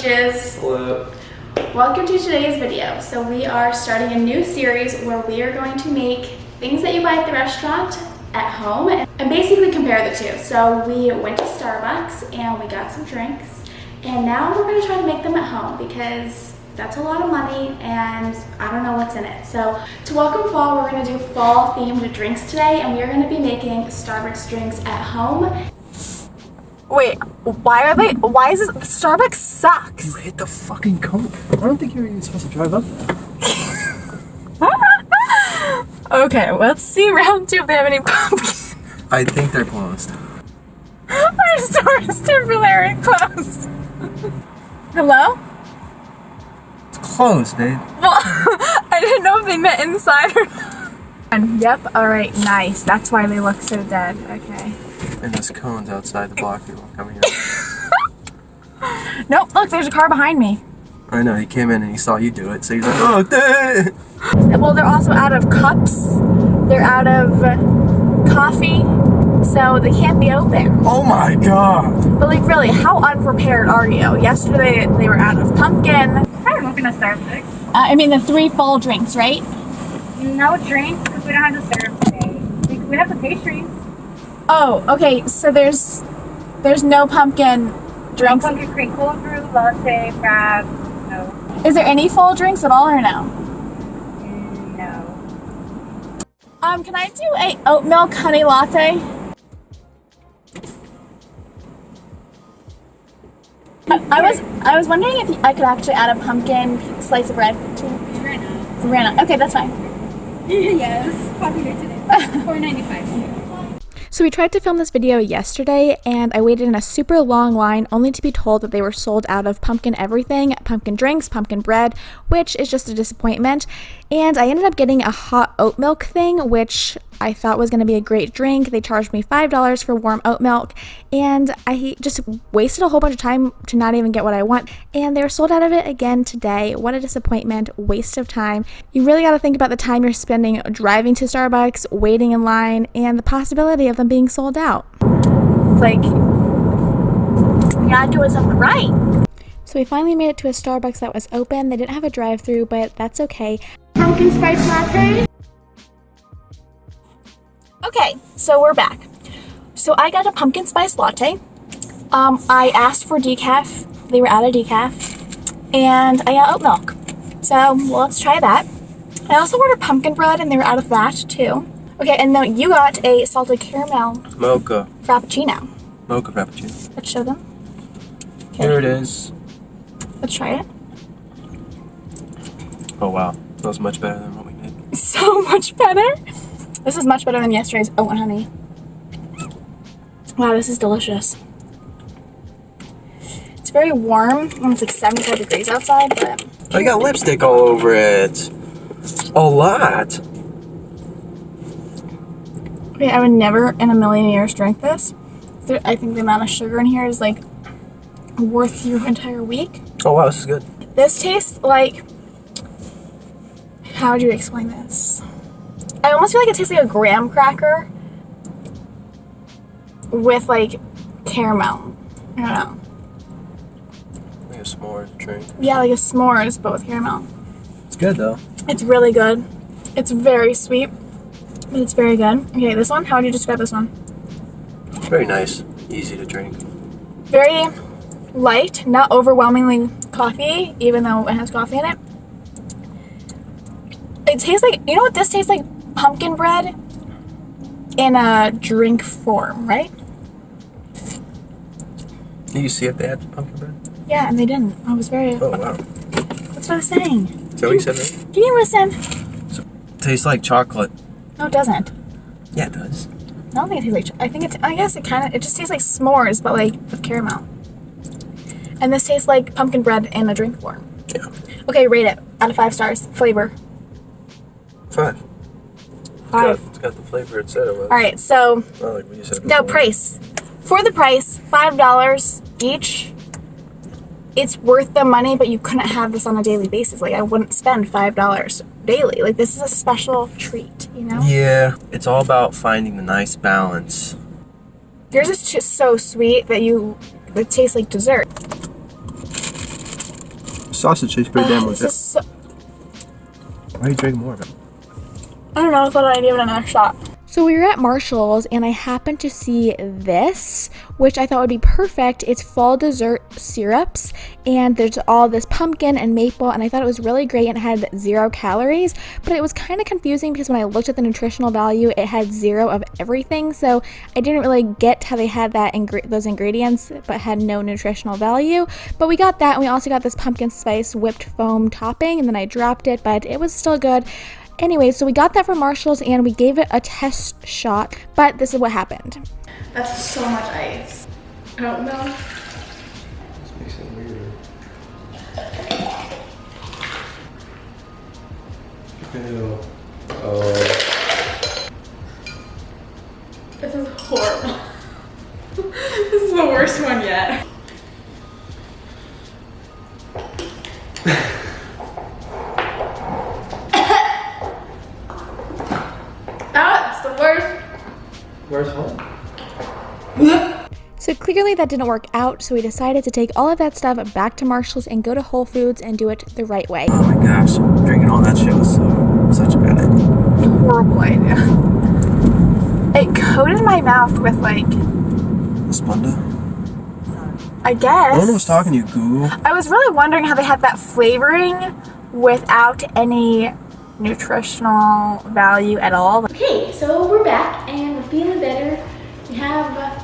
Peaches. Hello. Welcome to today's video. So we are starting a new series where we are going to make things that you buy at the restaurant at home and basically compare the two. So we went to Starbucks and we got some drinks, and now we're going to try to make them at home because that's a lot of money and I don't know what's in it. So to welcome fall, we're going to do fall themed drinks today, and we are going to be making Starbucks drinks at home. Wait, why is this? Starbucks sucks. You hit the fucking cone. I don't think you're even supposed to drive up there. Okay, let's see round two if they have any pumpkins. I think they're closed. Our store is temporarily closed. Hello? It's closed, dude. Well, I didn't know if they meant inside or not. Yep, alright, nice. That's why they look so dead. Okay. And this cone's outside the block you were coming in. Nope, look, there's a car behind me. I know, he came in and he saw you do it, so he's like, oh, dang. Well, they're also out of cups. They're out of coffee, so they can't be open. Oh my god. But like, really, how unprepared are you? Yesterday, they were out of pumpkin. I'm looking at Starbucks. I mean, the 3 fall drinks, right? No drinks because we don't have the syrup today. We have the pastries. Oh, okay. So there's no pumpkin drinks. Pumpkin cream cold brew, latte, frappe. No. Is there any fall drinks at all or no? No. Can I do a oat milk honey latte? I was wondering if I could actually add a pumpkin slice of bread to Savannah. Okay, that's fine. Yes, popular today. $4.95. So we tried to film this video yesterday, and I waited in a super long line only to be told that they were sold out of pumpkin everything, pumpkin drinks, pumpkin bread, which is just a disappointment. And I ended up getting a hot oat milk thing, which I thought was going to be a great drink. They charged me $5 for warm oat milk, and I just wasted a whole bunch of time to not even get what I want. And they were sold out of it again today. What a disappointment, waste of time. You really got to think about the time you're spending driving to Starbucks, waiting in line, and the possibility of them being sold out. It's like, you gotta do something right. So we finally made it to a Starbucks that was open. They didn't have a drive-thru, but that's okay. Pumpkin spice latte. Okay, so we're back. So I got a pumpkin spice latte. I asked for decaf. They were out of decaf. And I got oat milk. So let's try that. I also ordered pumpkin bread, and they were out of that too. Okay, and then you got a salted caramel Mocha. frappuccino. Mocha frappuccino. Let's show them. Okay. Here it is. Let's try it. Oh wow, that was much better than what we made. So much better. This is much better than yesterday's oat and honey. Wow, this is delicious. It's very warm. It's like 75 degrees outside, but... I got lipstick all over it. A lot. Okay, I would never in a million years drink this. I think the amount of sugar in here is like worth your entire week. Oh wow, this is good. This tastes like... How would you explain this? I almost feel like it tastes like a graham cracker with like caramel. I don't know. Like a s'mores drink. Yeah, like a s'mores, but with caramel. It's good though. It's really good. It's very sweet, but it's very good. Okay, this one, how would you describe this one? Very nice. Easy to drink. Very light, not overwhelmingly coffee, even though it has coffee in it. It tastes like, you know what this tastes like? Pumpkin bread in a drink form, right? Did you see if they had pumpkin bread? Yeah, and they didn't. I was very... Oh wow. That's what I was saying. Is that what you said, right? Can you listen? So, tastes like chocolate. No, it doesn't. Yeah, it does. I don't think it tastes like... I think I guess it kind of... It just tastes like s'mores, but like with caramel. And this tastes like pumpkin bread in a drink form. Yeah. Okay, rate it. Out of 5 stars. Flavor. 5. 5. It's got the flavor it said it was. Alright, so... Oh, like what you said Now, before. price. For the price, $5 each. It's worth the money, but you couldn't have this on a daily basis. Like, I wouldn't spend $5 daily. Like, this is a special treat, you know? Yeah, it's all about finding the nice balance. Yours is just so sweet that it tastes like dessert. sausage tastes pretty damn This legit. is so, Why are you drinking more of it? I don't know, I thought I'd give it another shot. So we were at Marshall's and I happened to see this, which I thought would be perfect. It's fall dessert syrups and there's all this pumpkin and maple, and I thought it was really great and it had 0 calories, but it was kind of confusing because when I looked at the nutritional value, it had 0 of everything. So I didn't really get how they had that those ingredients but had no nutritional value. But we got that, and we also got this pumpkin spice whipped foam topping, and then I dropped it, but it was still good. Anyway, so we got that from Marshall's and we gave it a test shot, but this is what happened. That's so much ice. I don't know. This makes it weirder. Ew. Oh. This is horrible. This is the worst one yet. That's the worst. Where's home? So clearly that didn't work out, so we decided to take all of that stuff back to Marshall's and go to Whole Foods and do it the right way. Oh my gosh, drinking all that shit was such a bad idea. Horrible idea. It coated my mouth with like, Splenda? I guess. No one was talking to you, Google. I was really wondering how they had that flavoring without any nutritional value at all. Okay, so we're back and we're feeling better. We have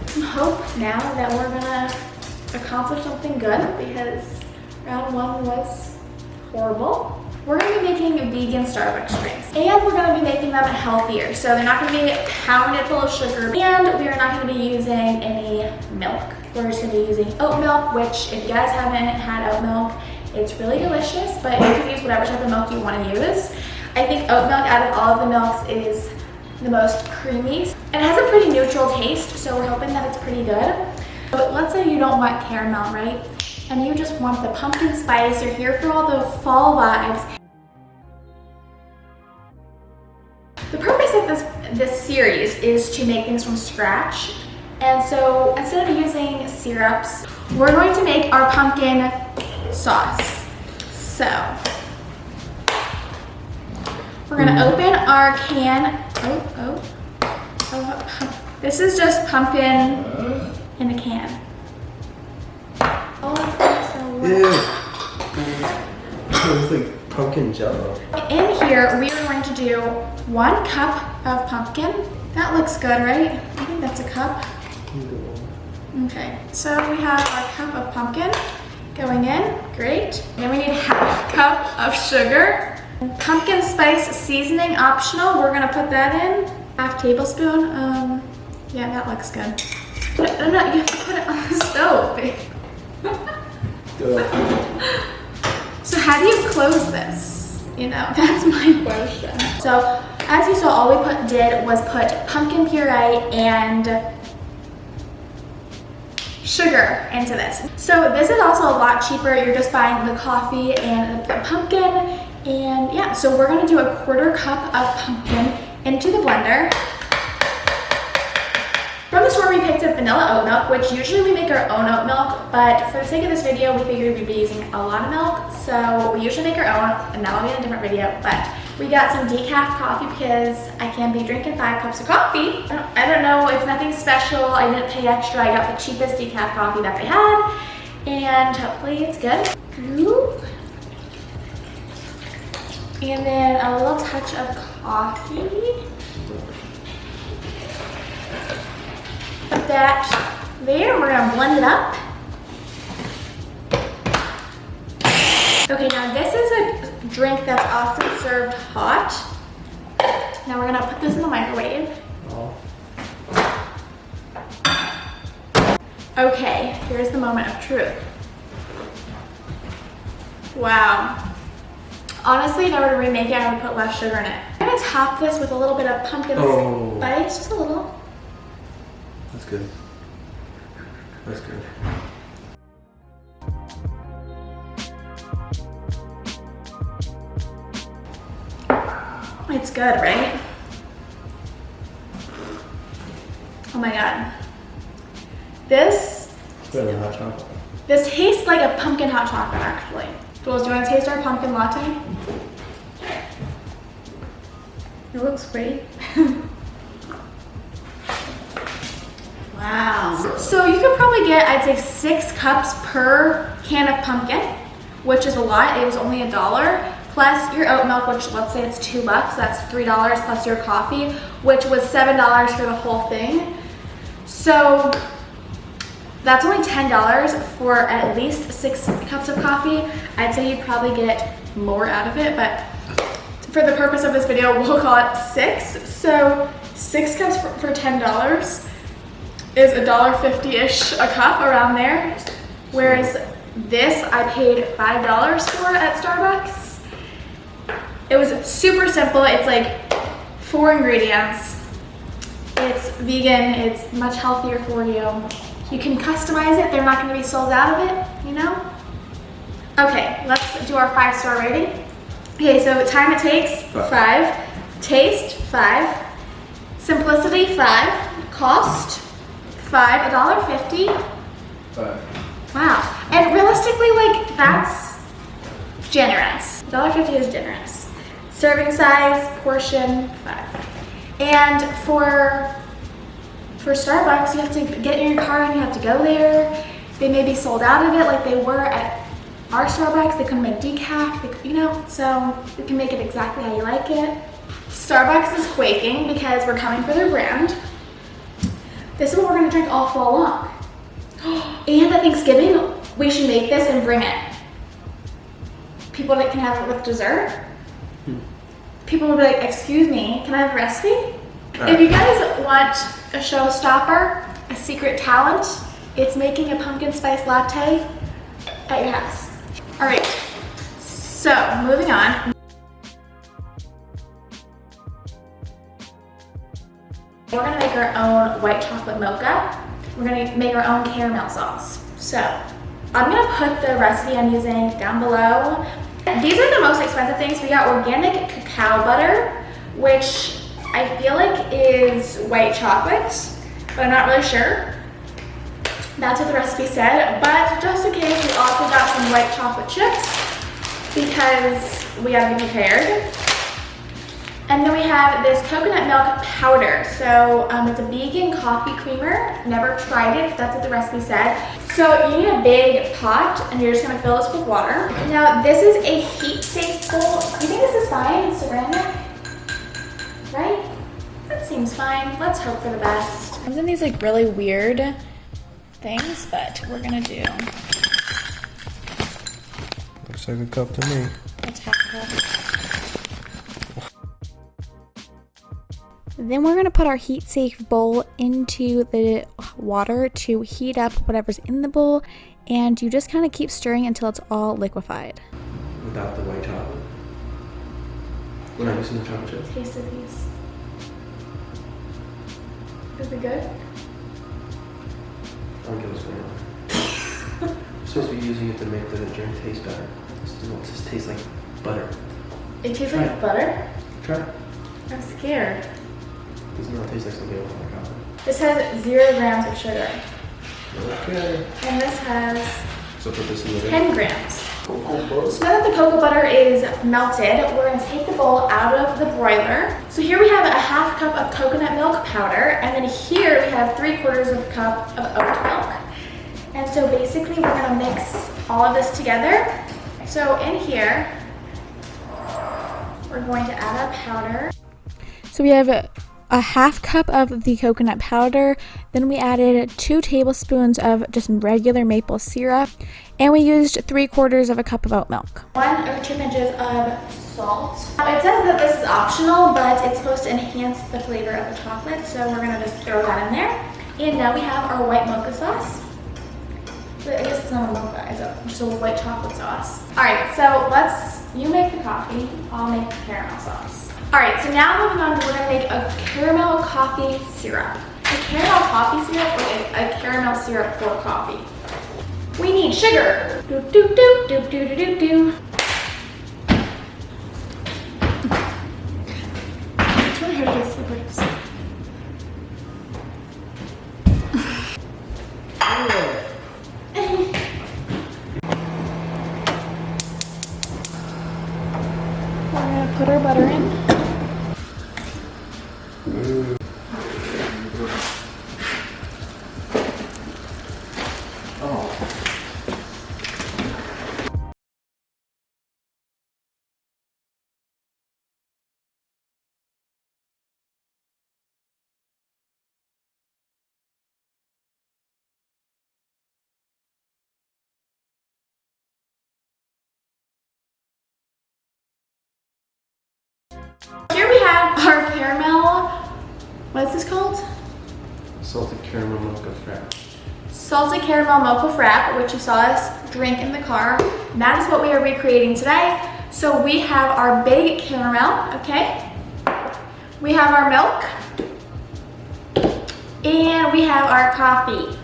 some hope now that we're gonna accomplish something good because round 1 was horrible. We're gonna be making vegan Starbucks drinks, and we're gonna be making them healthier. So they're not gonna be pounded full of sugar, and we are not gonna be using any milk. We're just gonna be using oat milk, which if you guys haven't had oat milk, it's really delicious, but you can use whatever type of milk you wanna use. I think oat milk out of all of the milks is the most creamy, and it has a pretty neutral taste, so we're hoping that it's pretty good. But let's say you don't want caramel, right? And you just want the pumpkin spice, you're here for all the fall vibes. The purpose of this series is to make things from scratch. And so instead of using syrups, we're going to make our pumpkin sauce. So we're gonna open our can. This is just pumpkin in a can. Ew. It's like pumpkin jello. In here, we are going to do 1 cup of pumpkin. That looks good, right? I think that's a cup. Okay, so we have our cup of pumpkin going in. Great. Then we need 1/2 cup of sugar. Pumpkin spice seasoning optional. We're gonna put that in. 1/2 tablespoon. Yeah, that looks good. No, you have to put it on the stove, babe. So how do you close this? You know, that's my question. So as you saw, all we did was put pumpkin puree and sugar into this. So this is also a lot cheaper. You're just buying the coffee and the pumpkin. And yeah, so we're gonna do 1/4 cup of pumpkin into the blender. From the store, we picked up vanilla oat milk, which usually we make our own oat milk, but for the sake of this video, we figured we'd be using a lot of milk, so we usually make our own, and that'll be in a different video, but we got some decaf coffee because I can be drinking 5 cups of coffee. I don't know, it's nothing special, I didn't pay extra, I got the cheapest decaf coffee that they had, and hopefully it's good. And then a little touch of coffee. Put that there, we're gonna blend it up. Okay, now this is a drink that's often served hot. Now we're gonna put this in the microwave. Okay, here's the moment of truth. Wow. Honestly, if I were to remake it, I would put less sugar in it. I'm gonna top this with a little bit of pumpkin spice, just a little. That's good. That's good. It's good, right? Oh my god. It's better than hot chocolate. This tastes like a pumpkin hot chocolate, actually. Jules, do you want to taste our pumpkin latte? It looks great. Wow. So you could probably get, I'd say, 6 cups per can of pumpkin, which is a lot. It was only $1. Plus your oat milk, which let's say it's $2. That's $3 plus your coffee, which was $7 for the whole thing. So that's only $10 for at least 6 cups of coffee. I'd say you'd probably get more out of it, but for the purpose of this video, we'll call it 6. So 6 cups for $10 is $1.50-ish a cup, around there. Whereas this I paid $5 for at Starbucks. It was super simple. It's like 4 ingredients. It's vegan, it's much healthier for you. You can customize it, they're not gonna be sold out of it, you know? Okay, let's do our 5-star rating. Okay, so time it takes, 5. Taste, 5. Simplicity, 5. Cost, 5. $1.50. 5. Wow. And realistically, like, that's generous. $1.50 is generous. Serving size, portion, 5. And for Starbucks, you have to get in your car and you have to go there. They may be sold out of it like they were at our Starbucks. They couldn't make decaf, you know, so you can make it exactly how you like it. Starbucks is quaking because we're coming for their brand. This is what we're gonna drink all fall long. And at Thanksgiving, we should make this and bring it. People that can have it with dessert. People will be like, excuse me, can I have a recipe? If you guys want a showstopper, a secret talent, it's making a pumpkin spice latte at your house. All right, so moving on. We're gonna make our own white chocolate mocha. We're gonna make our own caramel sauce. So I'm gonna put the recipe I'm using down below. These are the most expensive things. We got organic cacao butter, which I feel like is white chocolate, but I'm not really sure. That's what the recipe said, but just in case, we also got some white chocolate chips because we gotta be prepared. And then we have this coconut milk powder. So it's a vegan coffee creamer. Never tried it, that's what the recipe said. So you need a big pot and you're just gonna fill this with water. Now this is a heat safe bowl. You think this is fine? It's ceramic, right? That seems fine. Let's hope for the best. Comes in these like really weird things, but we're gonna do. Looks like a cup to me. Let's half a cup. Then we're going to put our heat safe bowl into the water to heat up whatever's in the bowl, and you just kind of keep stirring until it's all liquefied. Without the white chocolate. We're not using the chocolate chip. Taste of these. Is it good? I don't get what's going on. I'm supposed to be using it to make the drink taste better. It just tastes like butter. It tastes like butter? Try it. I'm scared. It does not taste like something else on the chocolate. This has 0 grams of sugar. Okay. And this has So put this in the 10 grams. So now that the cocoa butter is melted, we're going to take the bowl out of the broiler. So here we have a half cup of coconut milk powder, and then here we have 3/4 of a cup of oat milk. And so basically we're going to mix all of this together. So in here, we're going to add our powder. So we have a half cup of the coconut powder, then we added 2 tablespoons of just regular maple syrup, and we used 3/4 of a cup of oat milk. 1 or 2 pinches of salt. Now it says that this is optional, but it's supposed to enhance the flavor of the chocolate, so we're gonna just throw that in there. And now we have our white mocha sauce. But I guess it's not a mocha, it's just a white chocolate sauce. All right, so you make the coffee, I'll make the caramel sauce. All right, so now moving on, we're gonna make a caramel coffee syrup. A caramel coffee syrup or a caramel syrup for coffee. We need sugar. Do do do do do do do do. It's really hard to get slippers. What is this called? Salted caramel mocha frappe. Salted caramel mocha frappe, which you saw us drink in the car. That is what we are recreating today. So we have our big caramel, okay? We have our milk. And we have our coffee.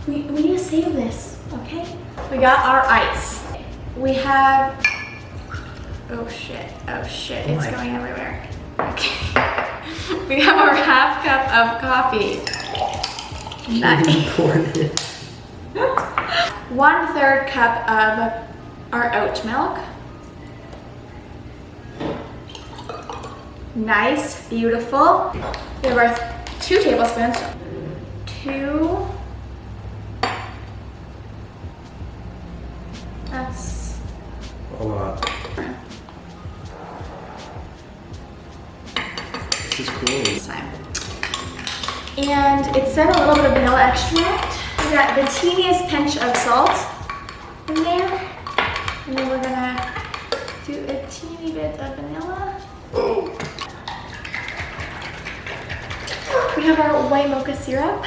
We need to save this, okay? We got our ice. We have, oh shit, it's going everywhere. Okay. We have our half cup of coffee. Nice. 1/3 cup of our oat milk. Nice, beautiful. We have our 2 tablespoons. 2. That's A lot. This is cool. this time. And it said a little bit of vanilla extract. We got the teeniest pinch of salt in there. And then we're gonna do a teeny bit of vanilla. We have our white mocha syrup.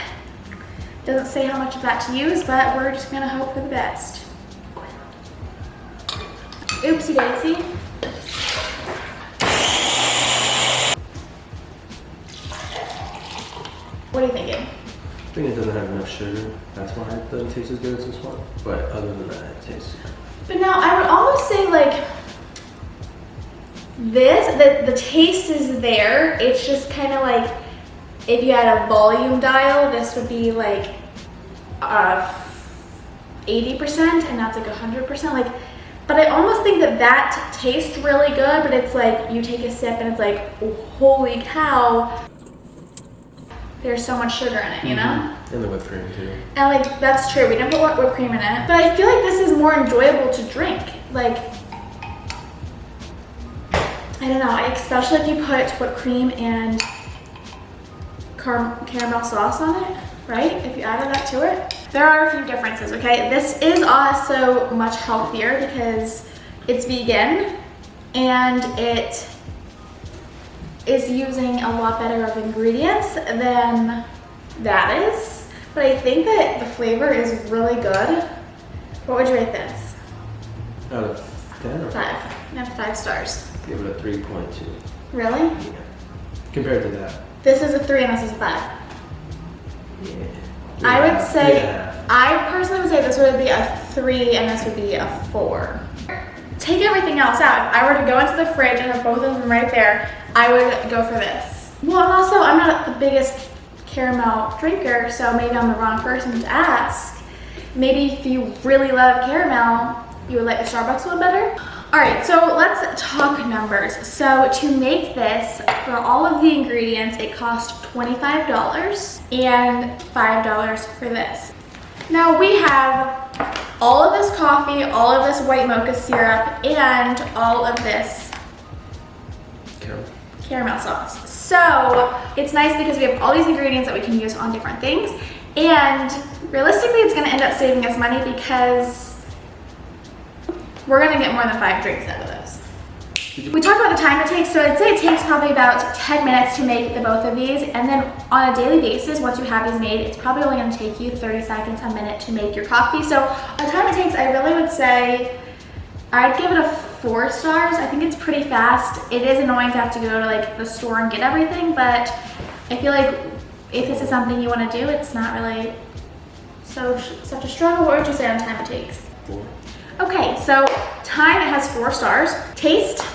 Doesn't say how much of that to use, but we're just gonna hope for the best. Oopsie daisy. What are you thinking? I think it doesn't have enough sugar. That's why it doesn't taste as good as this one. But other than that, it tastes good. But now I would almost say like this, the taste is there. It's just kind of like if you had a volume dial, this would be like 80% and that's like 100%. Like, but I almost think that tastes really good, but it's like you take a sip and it's like, oh, holy cow. There's so much sugar in it, you know? And the whipped cream too. And like, that's true, we didn't put whipped cream in it. But I feel like this is more enjoyable to drink. Like, I don't know, especially if you put whipped cream and caramel sauce on it, right? If you added that to it. There are a few differences, okay? This is also much healthier because it's vegan and it is using a lot better of ingredients than that is. But I think that the flavor is really good. What would you rate this? Out of 10 or 5. I have 5 stars. give it a 3.2. Really? Yeah. Compared to that. This is a 3 and this is a 5. Yeah. I would say, Yeah. I personally would say this would be a 3 and this would be a 4. Take everything else out. If I were to go into the fridge and have both of them right there, I would go for this. Well, and also I'm not the biggest caramel drinker, so maybe I'm the wrong person to ask. Maybe if you really love caramel, you would like the Starbucks one better. All right, so let's talk numbers. So to make this, for all of the ingredients, it cost $25 and $5 for this. Now we have all of this coffee, all of this white mocha syrup, and all of this caramel sauce. So it's nice because we have all these ingredients that we can use on different things. And realistically, it's gonna end up saving us money because we're gonna get more than 5 drinks out of this. We talked about the time it takes, so I'd say it takes probably about 10 minutes to make the both of these, and then on a daily basis, once you have these made, it's probably only gonna take you 30 seconds, a minute to make your coffee. So the time it takes, I really would say, I'd give it a 4 stars. I think it's pretty fast. It is annoying to have to go to like the store and get everything, but I feel like if this is something you wanna do, it's not really such a struggle. What would you say on time it takes? 4. Okay, so time, it has 4 stars. Taste,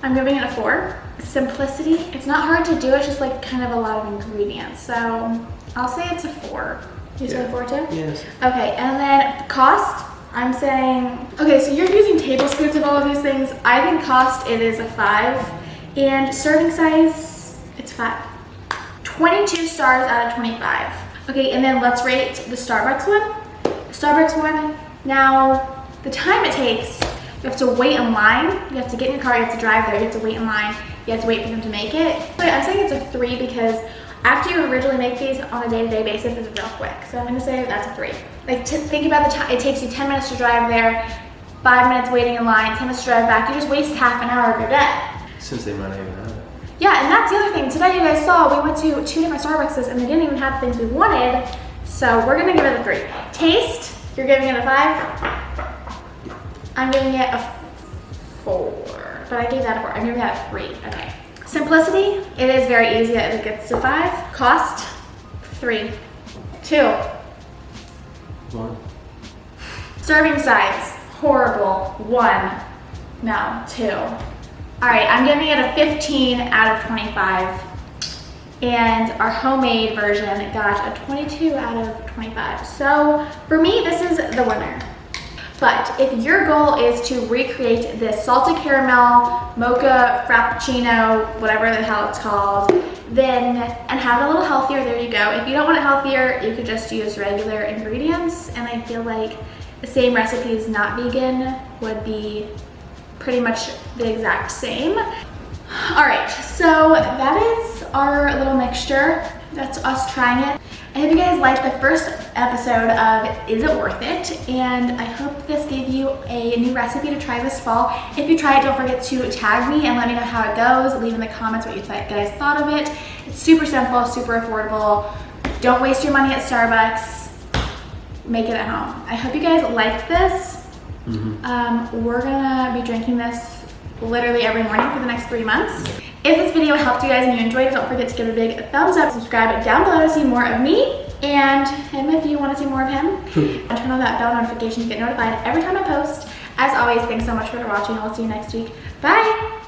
I'm giving it a 4. Simplicity, it's not hard to do, it's just like kind of a lot of ingredients. So I'll say it's a 4. You say 4 too? Yes. Okay, and then cost, I'm saying, okay, so you're using tablespoons of all of these things. I think cost, it is a 5. And serving size, it's 5. 22 stars out of 25. Okay, and then let's rate the Starbucks one. Starbucks one, now, the time it takes, you have to wait in line, you have to get in your car, you have to drive there, you have to wait in line, you have to wait for them to make it. I'm saying it's a 3 because after you originally make these on a day-to-day basis, it's real quick. So I'm gonna say that's a 3. Like, think about the time, it takes you 10 minutes to drive there, 5 minutes waiting in line, 10 minutes to drive back, you just wasted half an hour of your day. Since they might not even have it. yeah, and that's the other thing. Today you guys saw we went to 2 different Starbucks and they didn't even have the things we wanted. So we're gonna give it a 3. Taste, you're giving it a 5. I'm giving it a 4, but I gave that a 4. I'm giving that a 3. Okay. Simplicity, it is very easy. It gets to 5. Cost, 3. 2. 1. Serving size, horrible. 1. No, 2. All right, I'm giving it a 15 out of 25. And our homemade version got a 22 out of 25. So for me, this is the winner. But if your goal is to recreate this salted caramel, mocha, frappuccino, whatever the hell it's called, then, and have it a little healthier, there you go. If you don't want it healthier, you could just use regular ingredients. And I feel like the same recipes not vegan would be pretty much the exact same. All right, so that is our little mixture. That's us trying it. I hope you guys liked the first episode of Is It Worth It? And I hope this gave you a new recipe to try this fall. If you try it, don't forget to tag me and let me know how it goes. Leave in the comments what you guys thought of it. It's super simple, super affordable. Don't waste your money at Starbucks. Make it at home. I hope you guys liked this. We're gonna be drinking this literally every morning for the next 3 months. If this video helped you guys and you enjoyed it, don't forget to give it a big thumbs up, subscribe down below to see more of me and him if you want to see more of him. And turn on that bell notification to get notified every time I post. As always, thanks so much for watching. I'll see you next week. Bye!